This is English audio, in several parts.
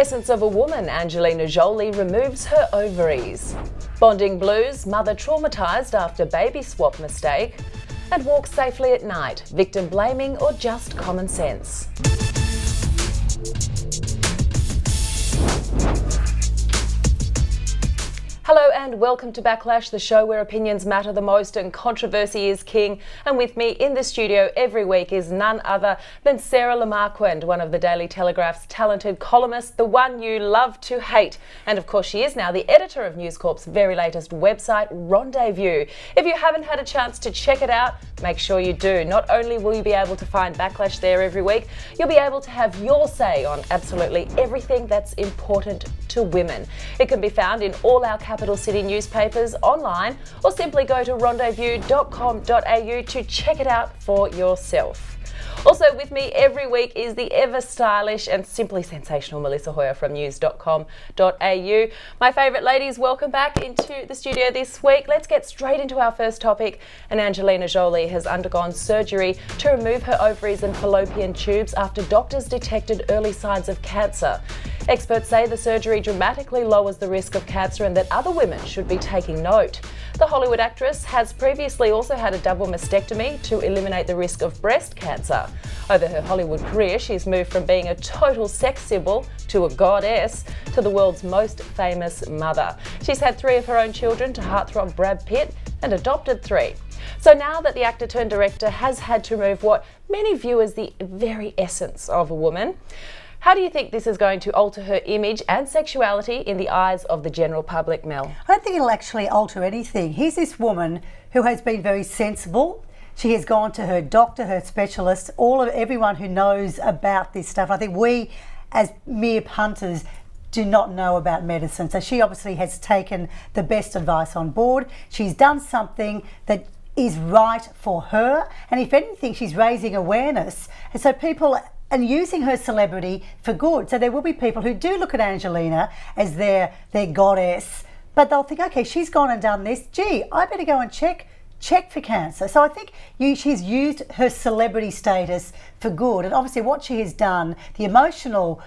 Essence of a woman, Angelina Jolie removes her ovaries. Bonding blues, mother traumatised after baby swap mistake. And walks safely at night, victim blaming or just common sense. Hello and welcome to Backlash, the show where opinions matter the most and controversy is king. And with me in the studio every week is none other than Sarah Lamarquand, one of the Daily Telegraph's talented columnists, the one you love to hate. And of course she is now the editor of News Corp's very latest website, Rendezvous. If you haven't had a chance to check it out, make sure you do. Not only will you be able to find Backlash there every week, you'll be able to have your say on absolutely everything that's important to women. It can be found in all our capital city newspapers online, or simply go to rendezvous.com.au to check it out for yourself. Also with me every week is the ever stylish and simply sensational Melissa Hoyer from news.com.au. My favourite ladies, welcome back into the studio this week. Let's get straight into our first topic. And Angelina Jolie has undergone surgery to remove her ovaries and fallopian tubes after doctors detected early signs of cancer. Experts say the surgery dramatically lowers the risk of cancer and that other women should be taking note. The Hollywood actress has previously also had a double mastectomy to eliminate the risk of breast cancer. Over her Hollywood career, she's moved from being a total sex symbol to a goddess to the world's most famous mother. She's had 3 of her own children to heartthrob Brad Pitt and adopted 3. So now that the actor turned director has had to remove what many view as the very essence of a woman, how do you think this is going to alter her image and sexuality in the eyes of the general public, Mel? I don't think it'll actually alter anything. Here's this woman who has been very sensible. She has gone to her doctor, her specialist, everyone who knows about this stuff. I think we, as mere punters, do not know about medicine. So she obviously has taken the best advice on board. She's done something that is right for her. And if anything, she's raising awareness. And so people and using her celebrity for good. So there will be people who do look at Angelina as their goddess, but they'll think, okay, she's gone and done this. Gee, I better go and check for cancer. So I think she's used her celebrity status for good. And obviously what she has done, the emotional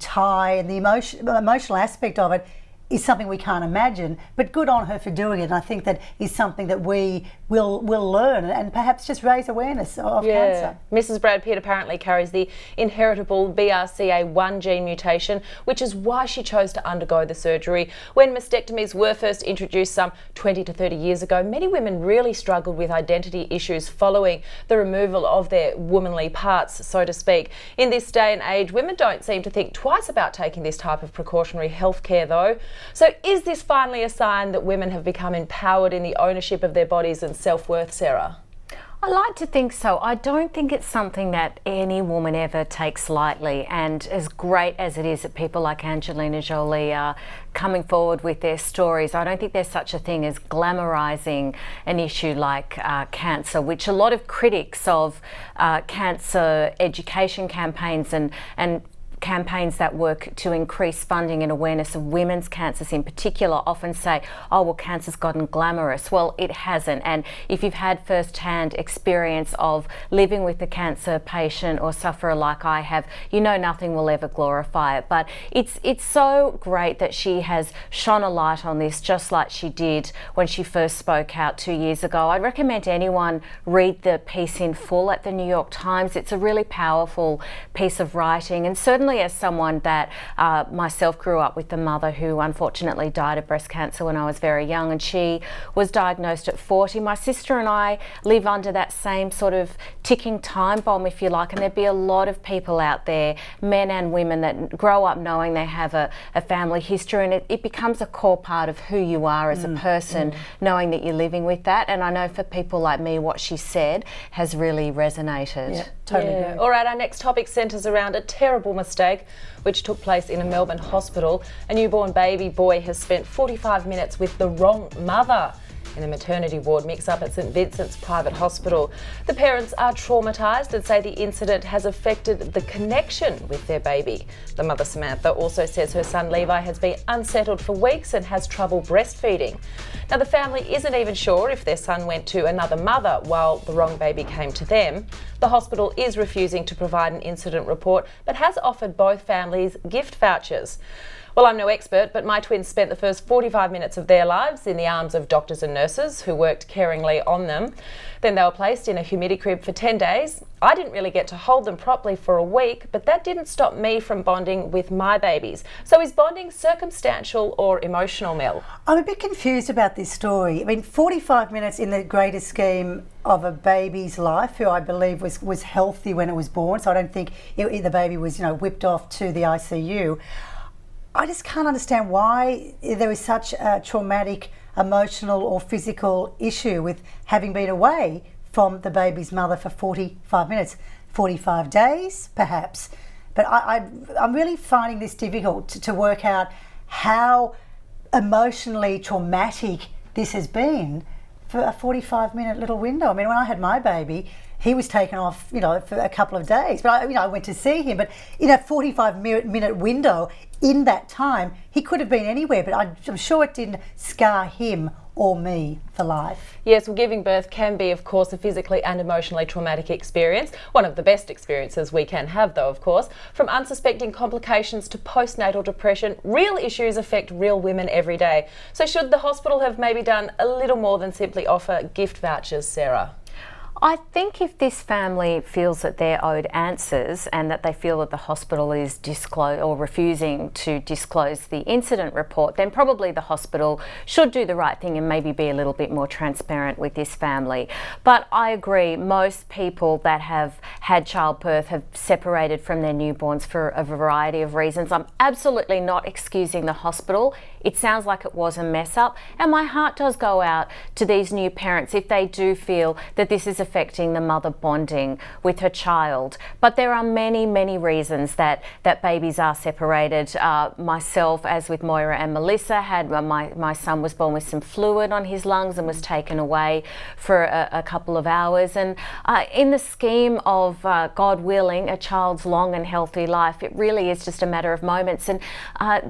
tie and the emotional aspect of it is something we can't imagine, but good on her for doing it. And I think that is something that we will learn and perhaps just raise awareness of cancer. Mrs. Brad Pitt apparently carries the inheritable BRCA1 gene mutation, which is why she chose to undergo the surgery. When mastectomies were first introduced some 20 to 30 years ago, many women really struggled with identity issues following the removal of their womanly parts, so to speak. In this day and age, women don't seem to think twice about taking this type of precautionary health care though. So is this finally a sign that women have become empowered in the ownership of their bodies and self-worth, Sarah? I like to think so. I don't think it's something that any woman ever takes lightly, and as great as it is that people like Angelina Jolie are coming forward with their stories, I don't think there's such a thing as glamorising an issue like cancer, which a lot of critics of cancer education campaigns and campaigns that work to increase funding and awareness of women's cancers in particular often say, oh, well, cancer's gotten glamorous. Well, it hasn't. And if you've had first-hand experience of living with a cancer patient or sufferer like I have, you know nothing will ever glorify it. But it's so great that she has shone a light on this, just like she did when she first spoke out 2 years ago. I'd recommend anyone read the piece in full at the New York Times. It's a really powerful piece of writing, and certainly as someone that myself grew up with a mother who unfortunately died of breast cancer when I was very young, and she was diagnosed at 40. My sister and I live under that same sort of ticking time bomb, if you like, and there'd be a lot of people out there, men and women, that grow up knowing they have a family history, and it becomes a core part of who you are as a person, knowing that you're living with that. And I know for people like me, what she said has really resonated. Yeah, totally agree. All right, our next topic centres around a terrible mistake which took place in a Melbourne hospital. A newborn baby boy has spent 45 minutes with the wrong mother in a maternity ward mix-up at St Vincent's private hospital. The parents are traumatised and say the incident has affected the connection with their baby. The mother, Samantha, also says her son Levi has been unsettled for weeks and has trouble breastfeeding. Now, the family isn't even sure if their son went to another mother while the wrong baby came to them. The hospital is refusing to provide an incident report, but has offered both families gift vouchers. Well, I'm no expert, but my twins spent the first 45 minutes of their lives in the arms of doctors and nurses who worked caringly on them. Then they were placed in a humidity crib for 10 days. I didn't really get to hold them properly for a week, but that didn't stop me from bonding with my babies. So is bonding circumstantial or emotional, Mel? I'm a bit confused about this story. I mean, 45 minutes in the greater scheme of a baby's life, who I believe was healthy when it was born, so I don't think the baby was, whipped off to the ICU. I just can't understand why there is such a traumatic emotional or physical issue with having been away from the baby's mother for 45 minutes, 45 days perhaps. But I'm really finding this difficult to work out how emotionally traumatic this has been for a 45-minute little window. I mean, when I had my baby, he was taken off, for a couple of days. But I went to see him. But in a 45-minute window, in that time, he could have been anywhere. But I'm sure it didn't scar him or me for life. Yes, well, giving birth can be, of course, a physically and emotionally traumatic experience. One of the best experiences we can have, though, of course. From unsuspecting complications to postnatal depression, real issues affect real women every day. So should the hospital have maybe done a little more than simply offer gift vouchers, Sarah? I think if this family feels that they're owed answers and that they feel that the hospital is refusing to disclose the incident report, then probably the hospital should do the right thing and maybe be a little bit more transparent with this family. But I agree, most people that have had childbirth have separated from their newborns for a variety of reasons. I'm absolutely not excusing the hospital. It sounds like it was a mess up, and my heart does go out to these new parents if they do feel that this is affecting the mother bonding with her child. But there are many, many reasons that babies are separated. Myself, as with Moira and Melissa, had my son was born with some fluid on his lungs and was taken away for a couple of hours. And in the scheme of God willing, a child's long and healthy life, it really is just a matter of moments. And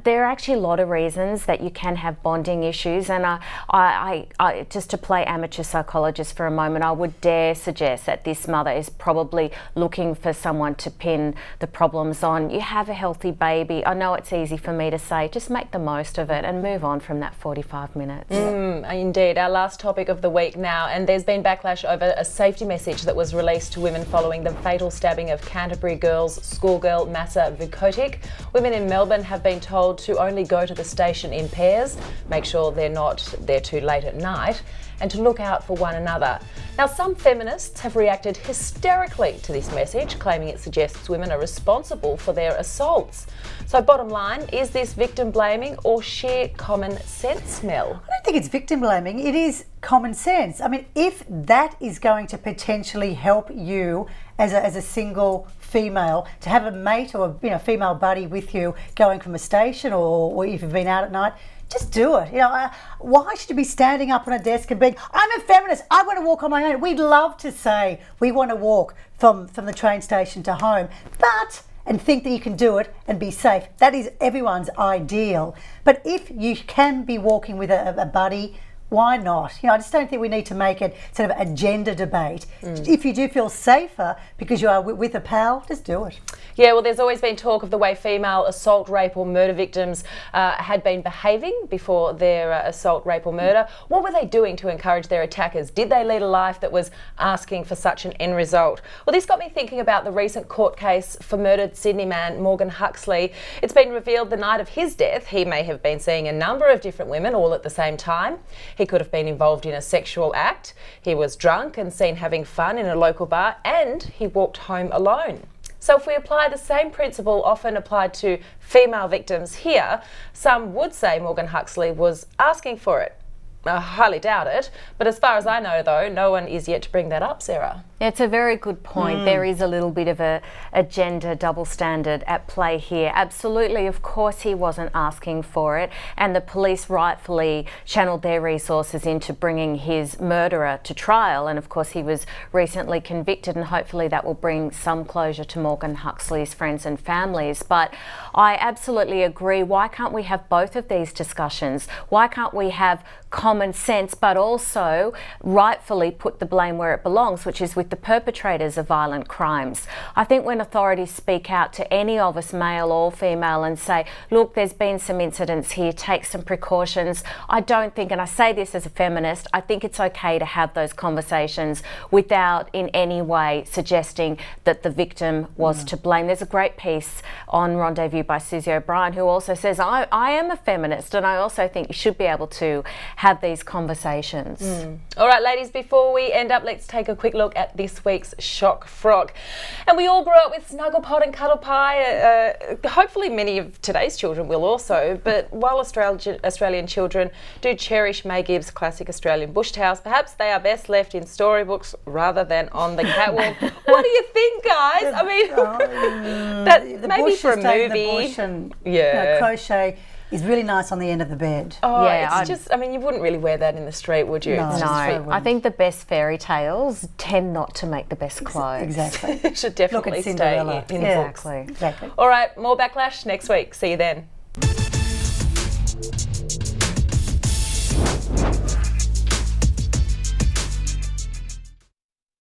there are actually a lot of reasons that you can have bonding issues. And I just to play amateur psychologist for a moment, I would dare suggest that this mother is probably looking for someone to pin the problems on. You have a healthy baby. I know it's easy for me to say, just make the most of it and move on from that 45 minutes. Indeed, our last topic of the week now, and there's been backlash over a safety message that was released to women following the fatal stabbing of Canterbury girls schoolgirl Massa Vukotic. Women in Melbourne have been told to only go to the station in pairs, make sure they're not there too late at night, and to look out for one another. Now, some feminists have reacted hysterically to this message, claiming it suggests women are responsible for their assaults. So bottom line, is this victim blaming or sheer common sense, Mel? I don't think it's victim blaming, it is common sense. I mean, if that is going to potentially help you as a single female to have a mate or a female buddy with you going from a station or if you've been out at night, just do it. Why should you be standing up on a desk and being, I'm a feminist, I want to walk on my own? We'd love to say we want to walk from the train station to home, and think that you can do it and be safe. That is everyone's ideal. But if you can be walking with a buddy, why not? I just don't think we need to make it sort of a gender debate. If you do feel safer because you are with a pal, just do it. Yeah, well, there's always been talk of the way female assault, rape or murder victims had been behaving before their assault, rape or murder. What were they doing to encourage their attackers? Did they lead a life that was asking for such an end result? Well, this got me thinking about the recent court case for murdered Sydney man Morgan Huxley. It's been revealed the night of his death, he may have been seeing a number of different women all at the same time. He could have been involved in a sexual act. He was drunk and seen having fun in a local bar, and he walked home alone. So if we apply the same principle often applied to female victims here, some would say Morgan Huxley was asking for it. I highly doubt it, but as far as I know, though, no one is yet to bring that up, Sarah. It's a very good point. There is a little bit of a gender double standard at play here. Absolutely, of course he wasn't asking for it, and the police rightfully channeled their resources into bringing his murderer to trial, and of course he was recently convicted, and hopefully that will bring some closure to Morgan Huxley's friends and families. But I absolutely agree. Why can't we have both of these discussions? Why can't we have common common sense, but also rightfully put the blame where it belongs, which is with the perpetrators of violent crimes. I think when authorities speak out to any of us, male or female, and say, look, there's been some incidents here, take some precautions. I don't think, and I say this as a feminist, I think it's okay to have those conversations without in any way suggesting that the victim was to blame. There's a great piece on Rendezvous by Susie O'Brien who also says, I am a feminist, and I also think you should be able to have these conversations. All right, ladies, before we end up, let's take a quick look at this week's shock frock. And we all grew up with Snuggle Pot and Cuddle Pie. Hopefully many of today's children will also, but while Australian children do cherish May Gibbs' classic Australian bush towels, perhaps they are best left in storybooks rather than on the catwalk. What do you think, guys? I mean, that maybe for a movie. The bush and crochet is really nice on the end of the bed. Oh, yeah, it's just, I mean, you wouldn't really wear that in the street, would you? No, I think the best fairy tales tend not to make the best clothes. Exactly. It should definitely stay in books. Exactly. All right, more Backlash next week. See you then.